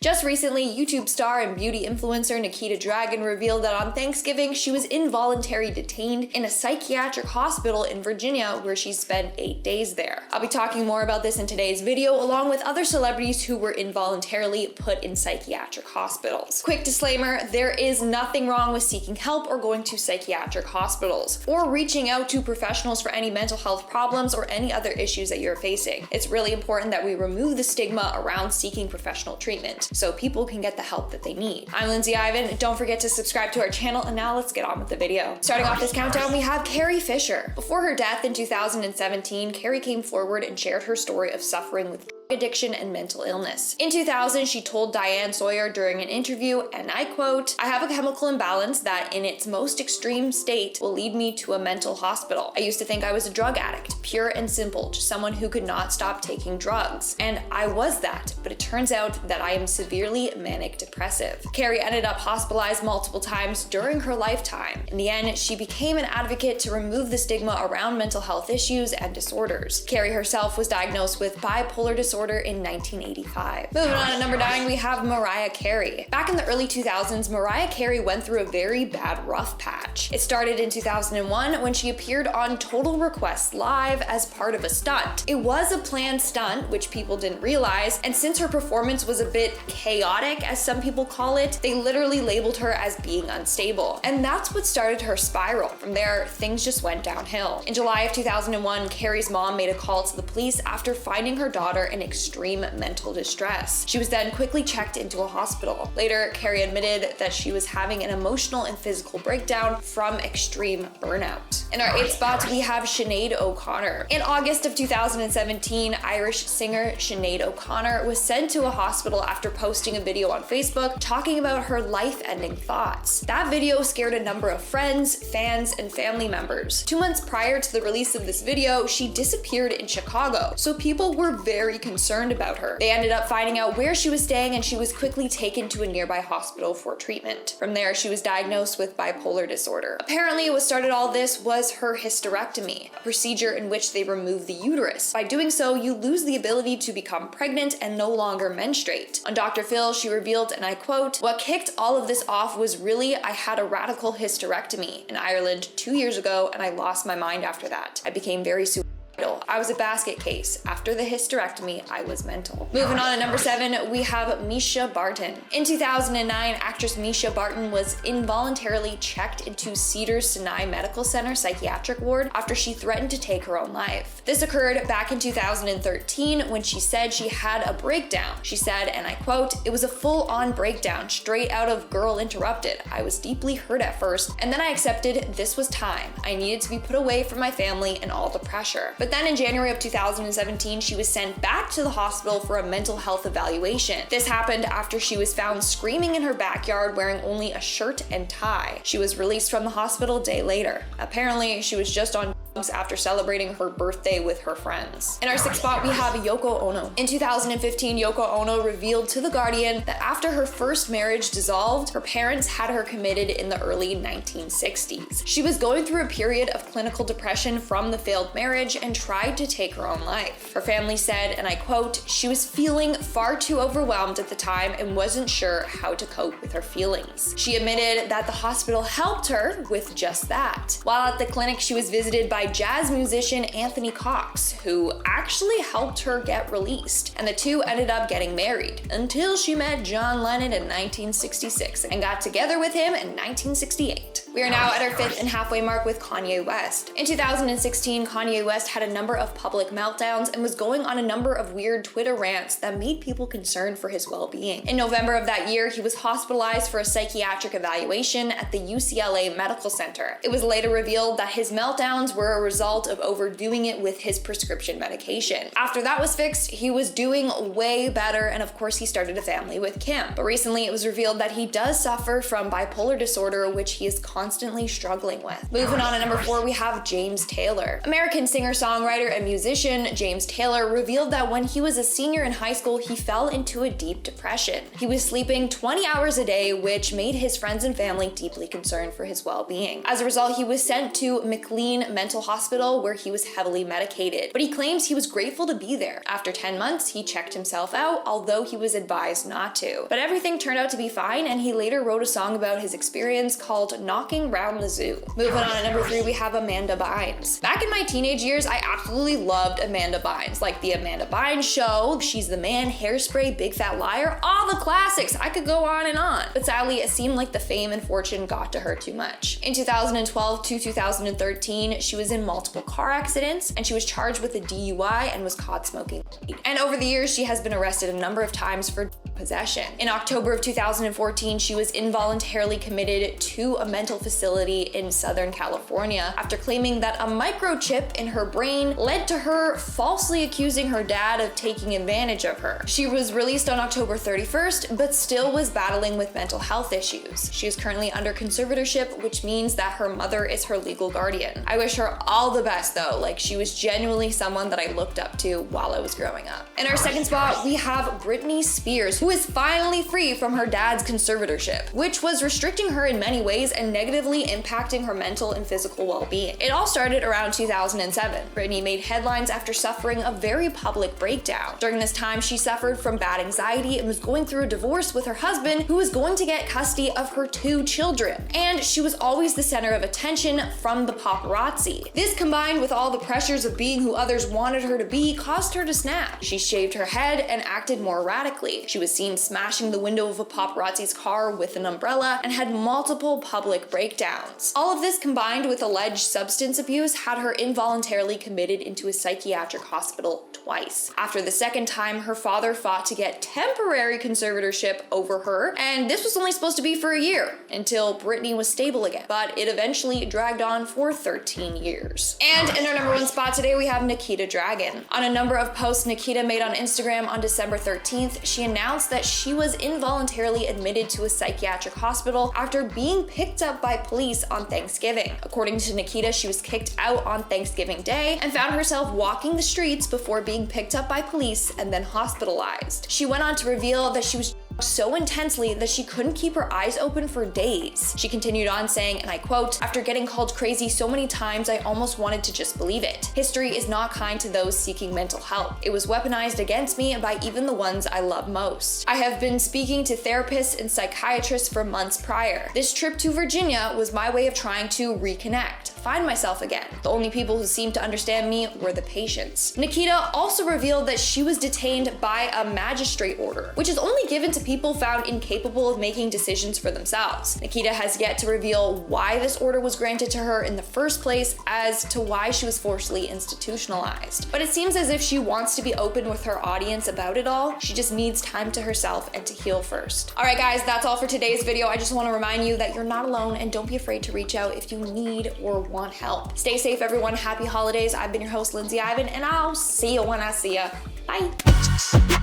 Just recently, YouTube star and beauty influencer Nikita Dragun revealed that on Thanksgiving, she was involuntarily detained in a psychiatric hospital in Virginia where she spent 8 days there. I'll be talking more about this in today's video, along with other celebrities who were involuntarily put in psychiatric hospitals. Quick disclaimer, there is nothing wrong with seeking help or going to psychiatric hospitals, or reaching out to professionals for any mental health problems or any other issues that you're facing. It's really important that we remove the stigma around seeking professional treatment, so people can get the help that they need. I'm Lindsay Ivan. Don't forget to subscribe to our channel, and now let's get on with the video. Starting off this countdown, we have Carrie Fisher. Before her death in 2017, Carrie came forward and shared her story of suffering with addiction and mental illness. In 2000, she told Diane Sawyer during an interview, and I quote, "I have a chemical imbalance that in its most extreme state will lead me to a mental hospital. I used to think I was a drug addict, pure and simple, just someone who could not stop taking drugs. And I was that, but it turns out that I am severely manic depressive." Carrie ended up hospitalized multiple times during her lifetime. In the end, she became an advocate to remove the stigma around mental health issues and disorders. Carrie herself was diagnosed with bipolar disorder in 1985. Moving on to number 9, we have Mariah Carey. Back in the early 2000s, Mariah Carey went through a very bad rough patch. It started in 2001 when she appeared on Total Request Live as part of a stunt. It was a planned stunt, which people didn't realize, and since her performance was a bit chaotic, as some people call it, they literally labeled her as being unstable. And that's what started her spiral. From there, things just went downhill. In July of 2001, Carey's mom made a call to the police after finding her daughter in extreme mental distress. She was then quickly checked into a hospital. Later, Carey admitted that she was having an emotional and physical breakdown from extreme burnout. In our 8th spot, we have Sinead O'Connor. In August of 2017, Irish singer Sinead O'Connor was sent to a hospital after posting a video on Facebook talking about her life-ending thoughts. That video scared a number of friends, fans, and family members. 2 months prior to the release of this video, she disappeared in Chicago, so people were very concerned about her. They ended up finding out where she was staying, and she was quickly taken to a nearby hospital for treatment. From there, she was diagnosed with bipolar disorder. Apparently, what started all this was her hysterectomy, a procedure in which they remove the uterus. By doing so, you lose the ability to become pregnant and no longer menstruate. On Dr. Phil, she revealed, and I quote, "What kicked all of this off was really I had a radical hysterectomy in Ireland 2 years ago, and I lost my mind after that. I became very suicidal. I was a basket case. After the hysterectomy, I was mental." Moving on to number 7, we have Misha Barton. In 2009, actress Misha Barton was involuntarily checked into Cedars-Sinai Medical Center psychiatric ward after she threatened to take her own life. This occurred back in 2013 when she said she had a breakdown. She said, and I quote, "It was a full-on breakdown, straight out of Girl Interrupted. I was deeply hurt at first, and then I accepted this was time. I needed to be put away from my family and all the pressure." But then in January of 2017, she was sent back to the hospital for a mental health evaluation. This happened after she was found screaming in her backyard wearing only a shirt and tie. She was released from the hospital a day later. Apparently, she was just on after celebrating her birthday with her friends. In our 6th spot, we have Yoko Ono. In 2015, Yoko Ono revealed to The Guardian that after her first marriage dissolved, her parents had her committed in the early 1960s. She was going through a period of clinical depression from the failed marriage and tried to take her own life. Her family said, and I quote, "She was feeling far too overwhelmed at the time and wasn't sure how to cope with her feelings." She admitted that the hospital helped her with just that. While at the clinic, she was visited by jazz musician Anthony Cox, who actually helped her get released, and the two ended up getting married until she met John Lennon in 1966 and got together with him in 1968. We are now at our 5th and halfway mark with Kanye West. In 2016, Kanye West had a number of public meltdowns and was going on a number of weird Twitter rants that made people concerned for his well-being. In November of that year, he was hospitalized for a psychiatric evaluation at the UCLA Medical Center. It was later revealed that his meltdowns were a result of overdoing it with his prescription medication. After that was fixed, he was doing way better, and of course he started a family with Kim. But recently it was revealed that he does suffer from bipolar disorder, which he is constantly constantly struggling with. Moving on to number 4, we have James Taylor. American singer-songwriter and musician James Taylor revealed that when he was a senior in high school, he fell into a deep depression. He was sleeping 20 hours a day, which made his friends and family deeply concerned for his well-being. As a result, he was sent to McLean Mental Hospital, where he was heavily medicated, but he claims he was grateful to be there. After 10 months, he checked himself out, although he was advised not to. But everything turned out to be fine, and he later wrote a song about his experience called Knocking Round the Zoo. Moving on to number 3, we have Amanda Bynes. Back in my teenage years, I absolutely loved Amanda Bynes, like The Amanda Bynes Show, She's the Man, Hairspray, Big Fat Liar, all the classics. I could go on and on. But sadly, it seemed like the fame and fortune got to her too much. In 2012 to 2013, she was in multiple car accidents, and she was charged with a DUI and was caught smoking weed. And over the years, she has been arrested a number of times for possession. In October of 2014, she was involuntarily committed to a mental facility in Southern California after claiming that a microchip in her brain led to her falsely accusing her dad of taking advantage of her. She was released on October 31st, but still was battling with mental health issues. She is currently under conservatorship, which means that her mother is her legal guardian. I wish her all the best though, like she was genuinely someone that I looked up to while I was growing up. In our second spot, we have Britney Spears, who is finally free from her dad's conservatorship, which was restricting her in many ways and negatively impacting her mental and physical well-being. It all started around 2007. Britney made headlines after suffering a very public breakdown. During this time, she suffered from bad anxiety and was going through a divorce with her husband, who was going to get custody of her 2 children. And she was always the center of attention from the paparazzi. This, combined with all the pressures of being who others wanted her to be, caused her to snap. She shaved her head and acted more erratically. She was seen smashing the window of a paparazzi's car with an umbrella and had multiple public breakdowns. All of this, combined with alleged substance abuse, had her involuntarily committed into a psychiatric hospital twice. After the second time, her father fought to get temporary conservatorship over her, and this was only supposed to be for a year until Britney was stable again, but it eventually dragged on for 13 years. And in our number 1 spot today, we have Nikita Dragun. On a number of posts Nikita made on Instagram on December 13th, she announced that she was involuntarily admitted to a psychiatric hospital after being picked up by police on Thanksgiving. According to Nikita, she was kicked out on Thanksgiving Day and found herself walking the streets before being picked up by police and then hospitalized. She went on to reveal that she was so intensely that she couldn't keep her eyes open for days. She continued on saying, and I quote, "After getting called crazy so many times, I almost wanted to just believe it. History is not kind to those seeking mental help. It was weaponized against me by even the ones I love most. I have been speaking to therapists and psychiatrists for months prior. This trip to Virginia was my way of trying to reconnect, find myself again. The only people who seemed to understand me were the patients." Nikita also revealed that she was detained by a magistrate order, which is only given to people found incapable of making decisions for themselves. Nikita has yet to reveal why this order was granted to her in the first place as to why she was forcibly institutionalized. But it seems as if she wants to be open with her audience about it all. She just needs time to herself and to heal first. All right, guys, that's all for today's video. I just want to remind you that you're not alone and don't be afraid to reach out if you need or want help. Stay safe, everyone. Happy holidays. I've been your host, Lindsay Ivan, and I'll see you when I see you. Bye.